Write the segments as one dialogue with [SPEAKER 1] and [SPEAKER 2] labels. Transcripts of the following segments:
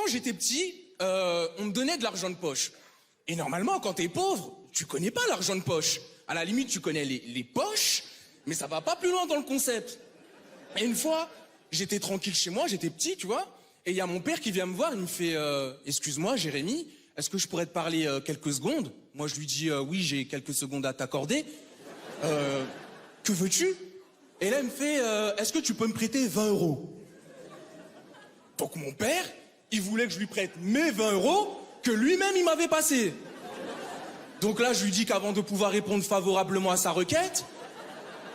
[SPEAKER 1] j'étais petit, on me donnait de l'argent de poche. Et normalement, quand t'es pauvre, tu connais pas l'argent de poche. À la limite, tu connais les poches, mais ça va pas plus loin dans le concept. Et une fois, j'étais tranquille chez moi, j'étais petit, tu vois, et il y a mon père qui vient me voir, il me fait excuse-moi, Jérémy, est-ce que je pourrais te parler quelques secondes? Moi, je lui dis oui, j'ai quelques secondes à t'accorder. Que veux-tu? Et là, il me fait est-ce que tu peux me prêter 20 euros? Donc mon père, il voulait que je lui prête mes 20 euros que lui-même il m'avait passé. Donc là, je lui dis qu'avant de pouvoir répondre favorablement à sa requête,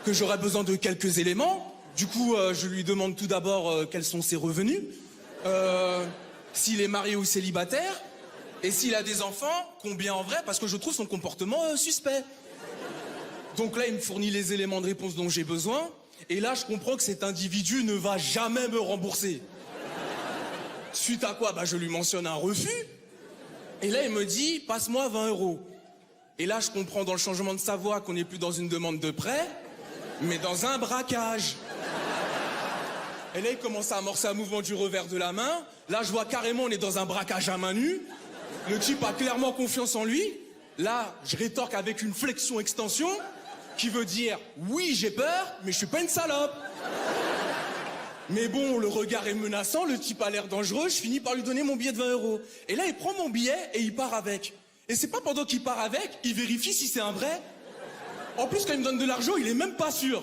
[SPEAKER 1] que j'aurais besoin de quelques éléments. Du coup, je lui demande tout d'abord quels sont ses revenus, s'il est marié ou célibataire, et s'il a des enfants, combien en vrai, parce que je trouve son comportement suspect. Donc là, il me fournit les éléments de réponse dont j'ai besoin, et là, je comprends que cet individu ne va jamais me rembourser. Suite à quoi, je lui mentionne un refus, et là, il me dit, passe-moi 20 euros. Et là, je comprends dans le changement de sa voix qu'on n'est plus dans une demande de prêt, mais dans un braquage. Et là, il commence à amorcer un mouvement du revers de la main. Là, je vois carrément, on est dans un braquage à main nue. Le type a clairement confiance en lui. Là, je rétorque avec une flexion-extension qui veut dire « Oui, j'ai peur, mais je suis pas une salope ». Mais bon, le regard est menaçant, le type a l'air dangereux, je finis par lui donner mon billet de 20 euros. Et là, il prend mon billet et il part avec. Et c'est pas pendant qu'il part avec, il vérifie si c'est un vrai. En plus, quand il me donne de l'argent, il est même pas sûr.